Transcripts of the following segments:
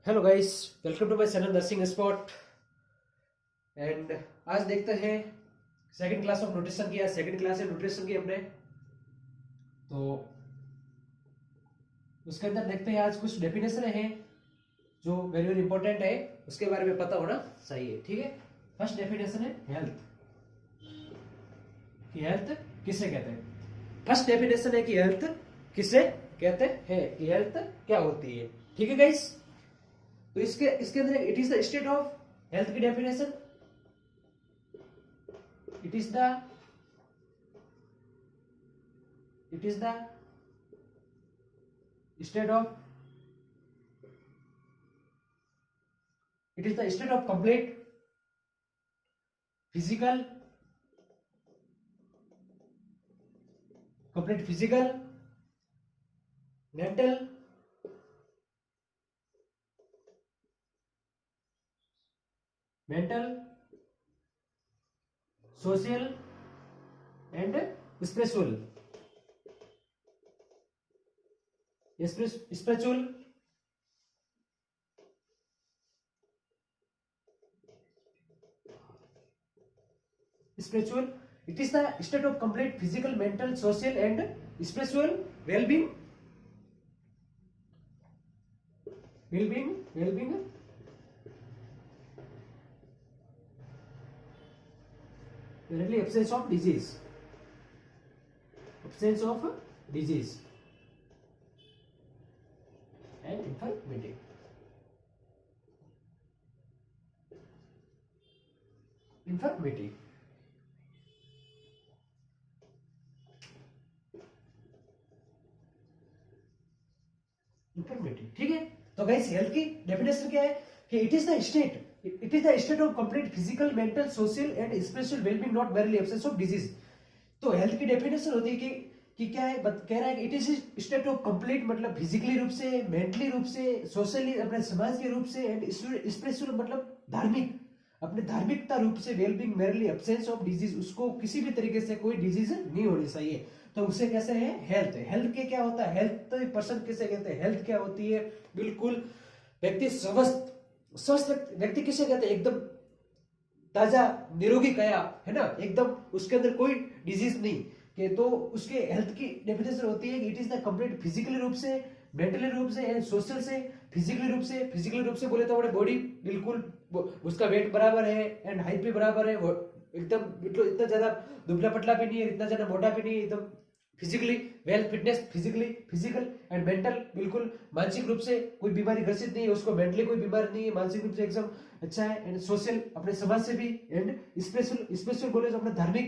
Hello guys, welcome to my channel nursing spot. And आज देखते हैं सेकंड क्लास ऑफ न्यूट्रिशन की। आज सेकंड क्लास है न्यूट्रिशन की अपने, तो उसके अंदर देखते हैं आज कुछ डेफिनेशन है जो वेरी वेरी इंपॉर्टेंट है, उसके बारे में पता होना चाहिए। ठीक है, फर्स्ट डेफिनेशन है हेल्थ। कि हेल्थ किसे कहते हैं। फर्स्ट डेफिनेशन है कि हेल्थ किसे कहते हैं, कि हेल्थ क्या होती है। ठीक है गाइस, तो इसके इसके अंदर it is the state of health की definition. it is the it is the state of it is the state of physical complete physical, mental, social and spiritual spiritual spiritual. It is the state of complete physical, mental, social and spiritual well-being. Well-being really absence of disease and infirmity. ठीक है, तो guys health की definition क्या है कि it is the state of complete physical, mental, social and spiritual wellbeing, not merely absence of disease. तो health की definition होती है कि क्या है, कह रहा है कि it is state of complete, मतलब फिजिकली रूप से, मेंटली रूप से, सोशली अपने समाज के रूप से एंड स्पिरिचुअल मतलब धार्मिक, अपने धार्मिकता रूप से wellbeing, merely absence of disease, उसको किसी भी तरीके से कोई डिजीज नहीं होनी चाहिए। तो उसे कैसे है हेल्थ। हेल्थ के क्या होता है, हेल्थ तो पर्सन किसे कहते हैं, हेल्थ क्या होती है, बिल्कुल व्यक्ति स्वस्थ व्यक्ति किसे कहते हैं, एकदम ताजा निरोगी काया है ना, एकदम उसके अंदर कोई डिजीज नहीं के। तो उसके हेल्थ की डेफिनेशन होती है कि it is the complete physically रूप से, मेंटली रूप से एंड सोशल से। फिजिकली रूप से बोले तो हमारे बॉडी बिल्कुल उसका वेट बराबर है एंड हाइट भी बराबर है, वो एकदम मतलब इतना ज्यादा दुबला पतला भी नहीं है, इतना ज्यादा मोटा भी नहीं है, एकदम physically well fitness, physical and mental, बिल्कुल मानसिक रूप से कोई बीमारी ग्रसित नहीं है, उसको मेंटली कोई बीमारी नहीं है, मानसिक रूप से एकदम अच्छा है। एंड सोशल अपने समाज से भी, एंड स्पेशल बोले तो अपने धार्मिक,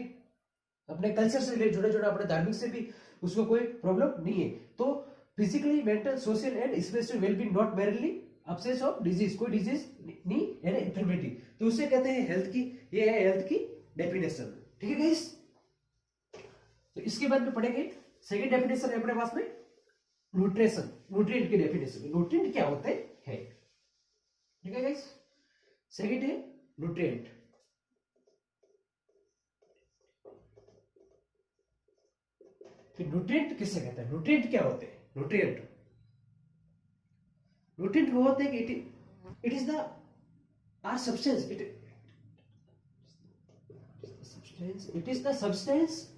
अपने कल्चर से जुड़ा अपने धार्मिक से भी उसको कोई प्रॉब्लम नहीं है। तो physically, mental, social and special wellbeing, not merely absence of disease, कोई डिजीज नहीं है ना, इंफर्मिटी। तो उसे कहते हैं हेल्थ की, ये है हेल्थ की डेफिनेशन। ठीक है गाइस, तो इसके बाद में पढ़ेंगे सेकंड डेफिनेशन है अपने पास में न्यूट्रिशन, न्यूट्रिएंट की डेफिनेशन। न्यूट्रिएंट क्या होते हैं, ठीक है गाइस। सेकंड है न्यूट्रिएंट। न्यूट्रिएंट किससे कहते हैं, न्यूट्रिएंट क्या होते हैं। न्यूट्रिएंट वो होते हैं कि it is the are substance, it is the substance.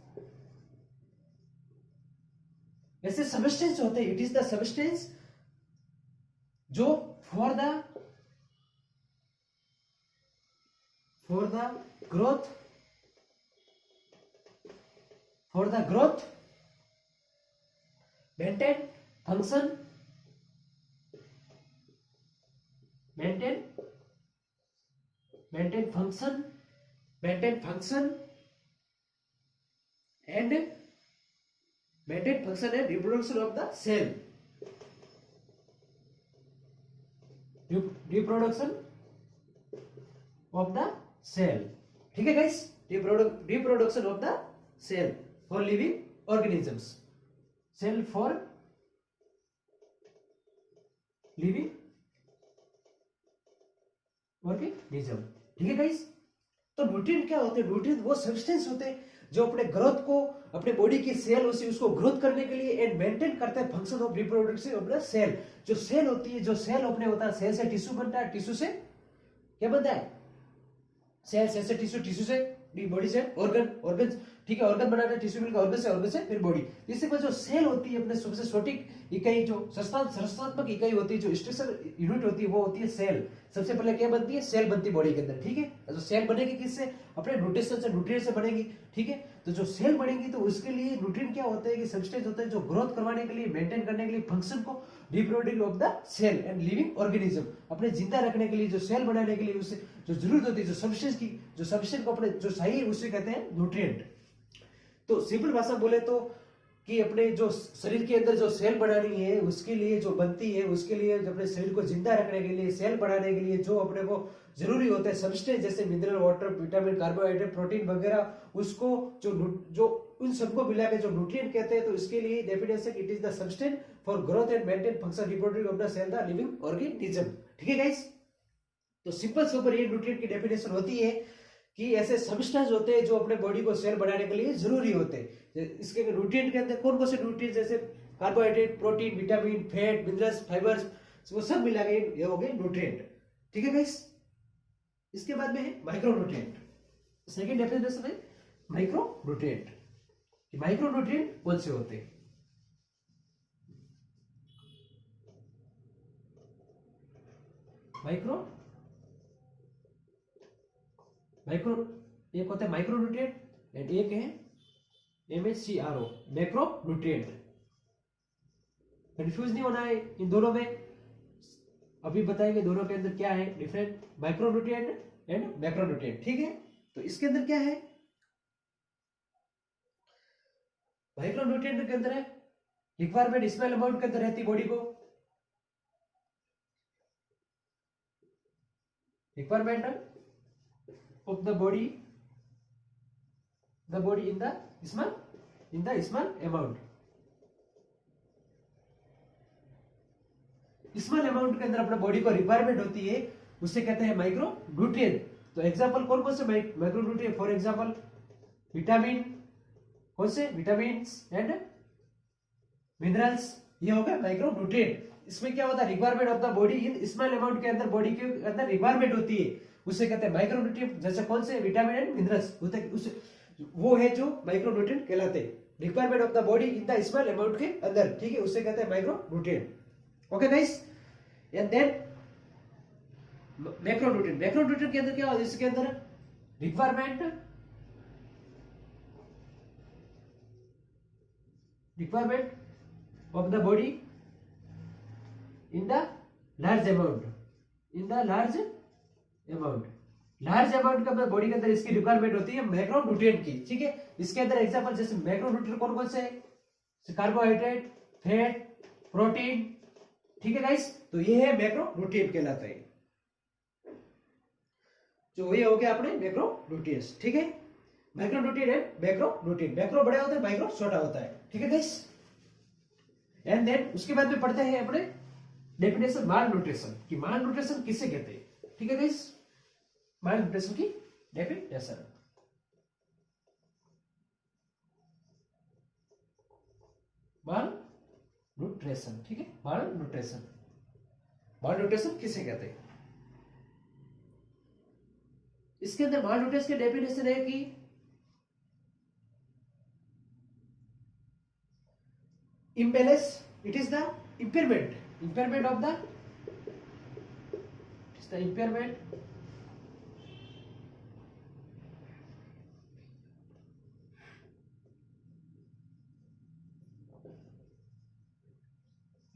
ऐसे सब्सटेंस होते हैं, इट इज द सब्सटेंस जो for the growth, maintain function maintain function and reproduction of the cell, reproduction of the cell। ठीक है guys, reproduction of the cell for living organisms, cell for living organism। ठीक है guys, तो nutrient क्या होते हैं, nutrient वो substance होते हैं जो अपने ग्रोथ को, अपने बॉडी की सेल उसी उसको ग्रोथ करने के लिए एंड मेंटेन करते हैं function of reproduction of the cell. जो सेल होती है, जो सेल अपने होता है, सेल से टिश्यू बनता है, टिश्यू से क्या बनता है, सेल, सेल से टिश्यू, टिश्यू से बॉडी से ऑर्गन, ऑर्गन, ठीक है, ऑर्गन बनाना, टिश्यू मिलकर ऑर्गन से फिर बॉडी। इसके बाद जो सेल होती है अपने सबसे छोटी इकाई, जो संरचनात्मक इकाई होती है, जो स्ट्रक्चर यूनिट होती है, वो होती है सेल। सबसे पहले क्या बनती है, सेल बनती है बॉडी के अंदर, ठीक है। तो सेल बनेगी किससे, अपने न्यूट्रिशन से, न्यूट्रिएंट से बनेगी, ठीक है। तो जो सेल बनेगी तो उसके लिए न्यूट्रिएंट क्या होता है कि सब्सटेंस होता है जो ग्रोथ करवाने के लिए, मेंटेन करने के लिए, फंक्शन को reproductive of the cell and living organism, अपने जिंदा रखने के लिए, जो सेल बनाने के लिए उससे जो जरूरत होती है, जो सब्सटेंस की, जो सब्सटेंस को अपने जो चाहिए उसे कहते हैं न्यूट्रिएंट। तो सिंपल भाषा बोले तो कि अपने जो शरीर के अंदर जो सेल बनानी है उसके लिए जो बनती है, उसके लिए अपने शरीर को जिंदा रखने के लिए, सेल बढ़ाने के लिए जो अपने को जरूरी होते हैं सब्सटेंस, जैसे mineral, water, vitamin, carbohydrate, protein वगैरह, उसको जो उन सबको मिला के जो न्यूट्रिएंट कहते हैं। तो इसके लिए definition, it is the substance for growth and maintain function reproductive of the cell the living organism, ठीक है गाइस। तो सिंपल सुपर ये न्यूट्रिएंट की डेफिनेशन होती है कि ऐसे सब्सटेंस होते हैं जो अपने बॉडी को सेल बनाने के लिए जरूरी होते हैं। इसके न्यूट्रिएंट के अंदर कौन कौन से न्यूट्रिएंट, जैसे carbohydrate, protein, vitamin, fat, minerals, fibres, वो सब मिला के ये हो गए न्यूट्रिएंट, ठीक है गाइस। इसके बाद में है माइक्रो न्यूट्रिएंट। सेकंड डेफिनेशन है माइक्रो न्यूट्रिएंट। माइक्रो न्यूट्रिएंट कौन से होते हैं, माइक्रो एक होता है माइक्रो न्यूट्रिएंट एंड एक है MHCRO, मैक्रो न्यूट्रिएंट। कंफ्यूज नहीं होना है इन दोनों में, अभी बताएंगे दोनों के अंदर क्या है different, micro nutrient and macro nutrient, ठीक है। तो इसके अंदर क्या है, माइक्रो न्यूट्रिएंट के अंदर है रिक्वायरमेंट स्मॉल अमाउंट के अंदर रहती बॉडी को, requirement of the body in the small amount. Small amount के अंदर अपने बॉडी को रिक्वायरमेंट होती है, उसे कहते हैं माइक्रो न्यूट्रिएंट। तो एग्जांपल कौन कौन से micro nutrient, for example vitamin, कौन से विटामिन एंड मिनरल्स, ये हो गया माइक्रो न्यूट्रिएंट। इसमें क्या होता है, requirement of the body in small amount के अंदर, बॉडी के अंदर रिक्वायरमेंट होती है, उसे कहते हैं माइक्रो न्यूट्रिएंट। जैसे कौन से विटामिन एंड मिनरल्स होते हैं, उसे वो है जो माइक्रो न्यूट्रिएंट कहलाते हैं, requirement of the body in the small amount के अंदर, ठीक है, उसे कहते हैं micro nutrient. Okay guys, and then macro nutrient. Macro nutrient के अंदर क्या होता है, इसके अंदर requirement of the body in the large amount, large amount का बॉडी के अंदर इसकी रिक्वायरमेंट होती है मैक्रो न्यूट्रिएंट की, ठीक है। इसके अंदर एग्जांपल जैसे मैक्रो न्यूट्रिएंट कौन कौन से है, कार्बोहाइड्रेट, फैट, प्रोटीन, ठीक है गाइस। तो ये है मैक्रो न्यूट्रिएंट कहलाता है, जो ये हो गया अपने मैक्रो न्यूट्रिएंट्स, ठीक है। Micro nutrient and macro nutrient, macro बड़ा होता है, माइक्रो छोटा होता है, ठीक है गाइस। एंड देन उसके बाद में पढ़ते हैं अपने डेफिनेशन माल न्यूट्रिशन की, माल न्यूट्रिशन किसे कहते हैं, ठीक है गाइस। माल न्यूट्रिशन की डेफिनेशन, माल न्यूट्रिशन, ठीक है, माल न्यूट्रिशन किसे कहते हैं। इसके अंदर माल न्यूट्रिशन की डेफिनेशन है कि imbalance, it is the impairment of the, it is the impairment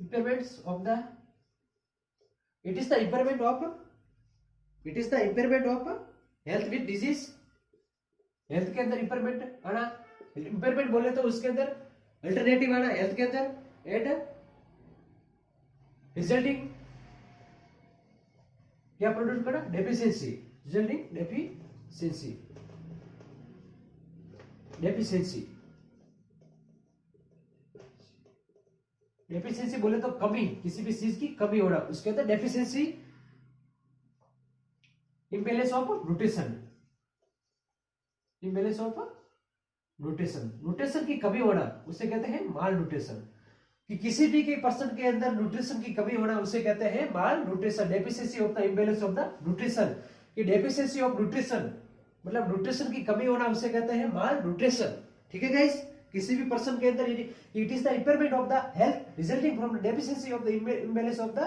impairments of the, it is the impairment of health with disease, health के अंदर इंपेयरमेंट आना, इंपेयरमेंट बोले तो उसके अंदर अल्टरनेटिव आना हेल्थ के अंदर, एंड रिजल्टिंग क्या प्रोड्यूस करना, डेफिशिएंसी, रिजल्टिंग डेफिशिएंसी बोले तो कमी, किसी भी चीज की कमी होना, उसके अंदर deficiency, imbalance of nutrition, imbalance of nutrition, nutrition की कमी होना उसे कहते हैं माल न्यूट्रिशन। कि किसी भी के पर्सन के अंदर न्यूट्रिशन की कमी होना उसे कहते हैं malnutrition, deficiency of the imbalance of the nutrition. कि डेफिशिएंसी ऑफ न्यूट्रिशन मतलब न्यूट्रिशन की कमी होना उसे कहते हैं माल न्यूट्रिशन। ठीक है गाइस, किसी भी पर्सन के अंदर it is the impairment of the health resulting from the deficiency of the imbalance of the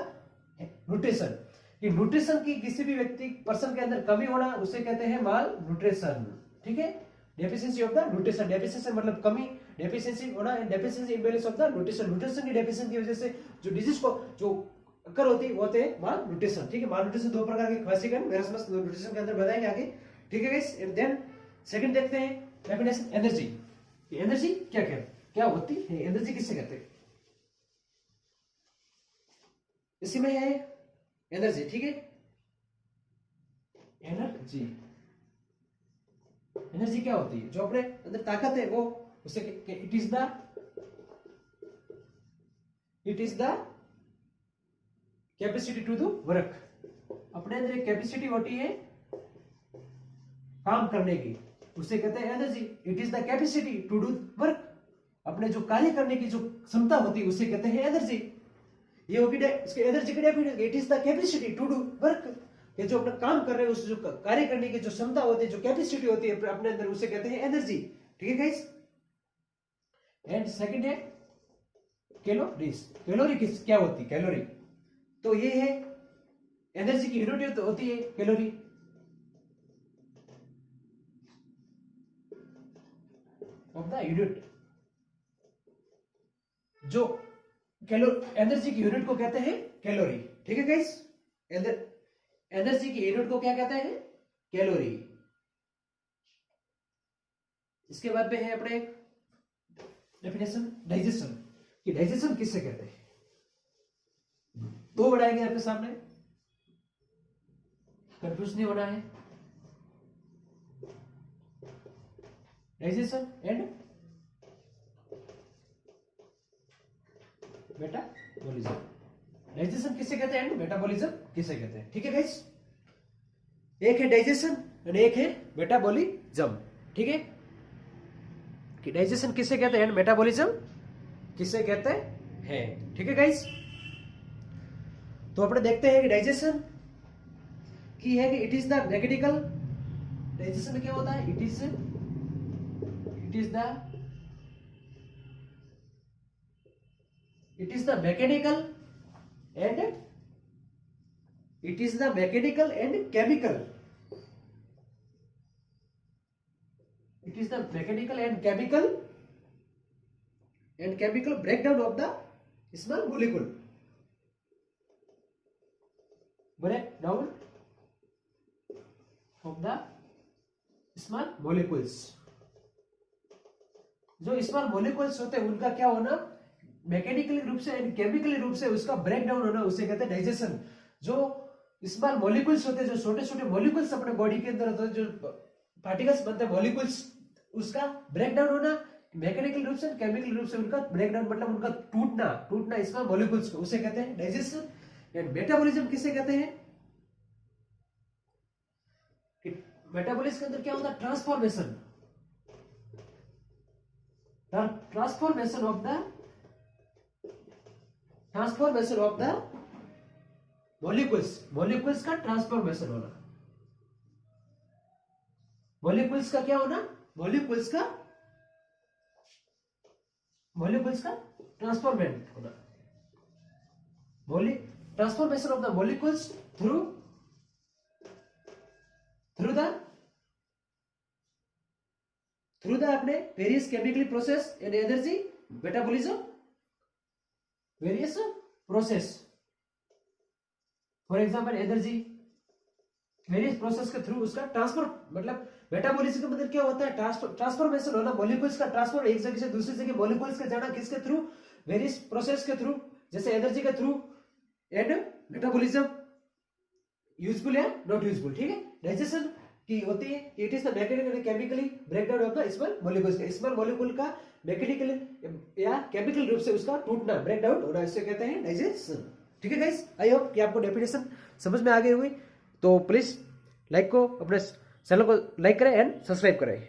nutrition. कि न्यूट्रिशन की किसी भी व्यक्ति पर्सन के अंदर कमी होना उसे कहते हैं माल न्यूट्रिशन। ठीक है, deficiency of the nutrition, deficiency मतलब कमी, डेफिशिएंसी होना and deficiency imbalance of the nutrition. Nutrition की डेफिशिएंसी की वजह से जो डिजीज को जो अकर होती है वो होते हैं माल न्यूट्रिशन। ठीक है, माल न्यूट्रिशन दो प्रकार के क्लासिफिकेशन मेरे समझ न्यूट्रिशन के अंदर बताएंगे आगे। ठीक है गाइस, एंड देन सेकंड देखते हैं डेफिनेशन एनर्जी। एनर्जी क्या होती है, एनर्जी किससे कहते हैं, इसी में है एनर्जी। ठीक है, एनर्जी, एनर्जी क्या होती है, जो अपने अंदर ताकत है वो उसे it is the capacity to do work. अपने अंदर एक कैपेसिटी होती है काम करने की, उसे कहते हैं energy. It is the capacity to do work, अपने जो कार्य करने की जो क्षमता होती है उसे कहते हैं एनर्जी। ये होगी इसके एनर्जी की definition, it is the capacity to do work. ये जो अपना काम कर रहे हैं उस जो कार्य करने की जो क्षमता होती है, जो कैपेसिटी होती है अपने अंदर, उसे कहते हैं एनर्जी। ठीक है गाइस, एंड सेकंड है कैलोरीज। कैलोरी क्या होती है, कैलोरी तो ये है एनर्जी की यूनिट होती है कैलोरी। ऑफ द यूनिट, जो एनर्जी की यूनिट को कहते हैं कैलोरी। ठीक है गाइस, एनर्जी की यूनिट को क्या कहते हैं, कैलोरी। इसके बाद में है अपने डेफिनेशन डाइजेशन। कि डाइजेशन किससे कहते हैं, दो बढ़ाएंगे आपके सामने, कंफ्यूज नहीं होना है। Digestion and metabolism. डाइजेशन किसे कहते हैं एंड मेटाबॉलिज्म किसे कहते हैं। ठीक है गाइस, एक है डाइजेशन और एक है मेटाबॉलिज्म। ठीक है, कि डाइजेशन किसे कहते हैं एंड मेटाबॉलिज्म किसे कहते हैं। ठीक है गाइस, तो अपने देखते हैं कि डाइजेशन की है कि it is the mechanical, digestion में क्या होता है, it is the mechanical and chemical, it is the mechanical and chemical breakdown of the small molecule, breakdown of the small molecules। जो स्मॉल मॉलिक्यूल्स होते हैं उनका क्या होना, मैकेनिकली रूप से एंड केमिकली रूप से उसका ब्रेकडाउन होना उसे कहते हैं डाइजेशन। जो स्मॉल मॉलिक्यूल्स होते हैं, जो छोटे छोटे मॉलिक्यूल्स अपने बॉडी के अंदर होते हैं, जो पार्टिकल्स बनते हैं मॉलिक्यूल्स, उसका ब्रेकडाउन होना मैकेनिकल रूप से केमिकल रूप से उनका ब्रेकडाउन मतलब उनका टूटना स्मॉल मॉलिक्यूल्स को उसे कहते हैं डाइजेशन। एंड मेटाबॉलिज्म किसे कहते हैं, मेटाबॉलिज्म के अंदर क्या होता है, ट्रांसफॉर्मेशन ऑफ द मॉलिक्यूल्स का ट्रांसफॉर्मेशन होना, मॉलिक्यूल्स का क्या होना, मॉलिक्यूल्स का ट्रांसफॉर्मेंट होना, transformation of the molecules through the अपने various chemically process and energy metabolism various process. For example energy various process के थ्रू उसका ट्रांसफर, मतलब मेटाबॉलिज्म का मतलब क्या होता है, ट्रांसफॉर्मेशन होना, मॉलिक्यूल्स का ट्रांसफर एक जगह से दूसरी जगह मॉलिक्यूल्स का जाना, किसके थ्रू, वेरियस प्रोसेस के थ्रू, जैसे एनर्जी के थ्रू। एंड मेटाबॉलिज्म यूजफुल या नॉट यूजफुल। ठीक है, डाइजेशन की होती है it is the mechanical and chemically breakdown of the small molecules का, स्मॉल मॉलिक्यूल का मैकेनिकल या केमिकल रूप से उसका टूटना, ब्रेकडाउन होना, इसे कहते हैं डाइजेशन। ठीक है गाइस, आई होप कि आपको डेफिनेशन समझ में आ गई हुई। तो प्लीज लाइक को, अपने चैनल को लाइक करें एंड सब्सक्राइब करें।